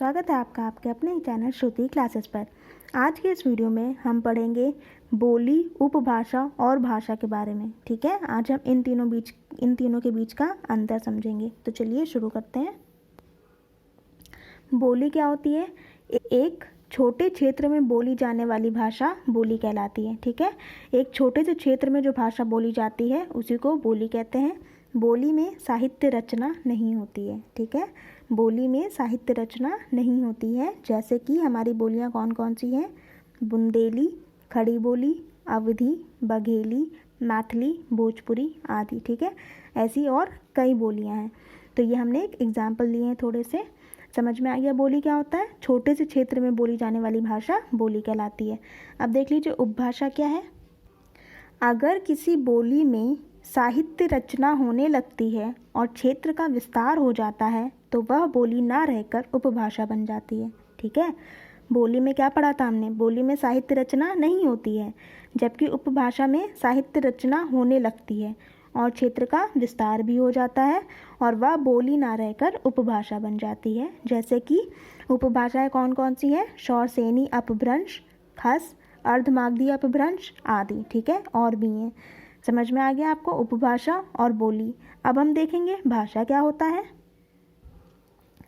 स्वागत है आपका आपके अपने चैनल श्रुति क्लासेस पर। आज के इस वीडियो में हम पढ़ेंगे बोली, उपभाषा और भाषा के बारे में। ठीक है, आज हम इन तीनों के बीच का अंतर समझेंगे। तो चलिए शुरू करते हैं। बोली क्या होती है? एक छोटे क्षेत्र में बोली जाने वाली भाषा बोली कहलाती है। ठीक है, एक छोटे से क्षेत्र में जो भाषा बोली जाती है उसी को बोली कहते हैं। बोली में साहित्य रचना नहीं होती है। ठीक है, बोली में साहित्य रचना नहीं होती है। जैसे कि हमारी बोलियां कौन कौन सी हैं? बुंदेली, खड़ी बोली, अवधी, बघेली, मैथिली, भोजपुरी आदि। ठीक है, ऐसी और कई बोलियां हैं। तो ये हमने एक एग्जाम्पल लिए हैं, थोड़े से समझ में आ गया बोली क्या होता है। छोटे से क्षेत्र में बोली जाने वाली भाषा बोली कहलाती है। अब देख लीजिए उपभाषा क्या है। अगर किसी बोली में साहित्य रचना होने लगती है और क्षेत्र का विस्तार हो जाता है तो वह बोली ना रहकर उपभाषा बन जाती है। ठीक है, बोली में क्या पढ़ा था हमने? बोली में साहित्य रचना नहीं होती है, जबकि उपभाषा में साहित्य रचना होने लगती है और क्षेत्र का विस्तार भी हो जाता है और वह बोली ना रहकर उपभाषा बन जाती है। जैसे कि उपभाषाएं कौन कौन सी हैं? शौरसेनी अपभ्रंश, खस, अर्धमागधी अपभ्रंश आदि। ठीक है, और भी हैं। समझ में आ गया आपको उपभाषा और बोली। अब हम देखेंगे भाषा क्या होता है।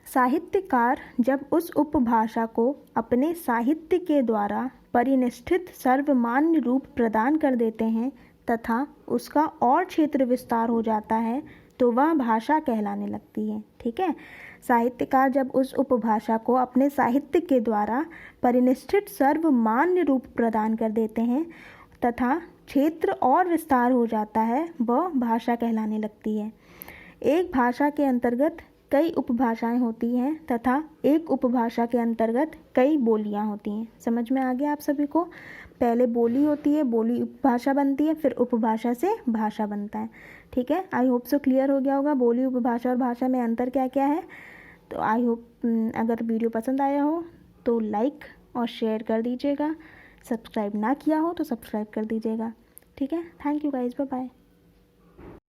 साहित्यकार जब उस उपभाषा को अपने साहित्य के द्वारा परिनिष्ठित सर्वमान्य रूप प्रदान कर देते हैं तथा उसका और क्षेत्र विस्तार हो जाता है तो वह भाषा कहलाने लगती है। ठीक है, साहित्यकार जब उस उपभाषा को अपने साहित्य के द्वारा परिनिष्ठित सर्वमान्य रूप प्रदान कर देते हैं तथा क्षेत्र और विस्तार हो जाता है वह भाषा कहलाने लगती है। एक भाषा के अंतर्गत कई उपभाषाएं होती हैं तथा एक उपभाषा के अंतर्गत कई बोलियां होती हैं। समझ में आ गया आप सभी को? पहले बोली होती है, बोली उपभाषा बनती है, फिर उपभाषा से भाषा बनता है। ठीक है, आई होप सो क्लियर हो गया होगा बोली, उपभाषा और भाषा में अंतर क्या क्या है। तो आई होप अगर वीडियो पसंद आया हो तो लाइक और शेयर कर दीजिएगा। सब्सक्राइब ना किया हो तो सब्सक्राइब कर दीजिएगा। ठीक है, thank you guys, bye bye.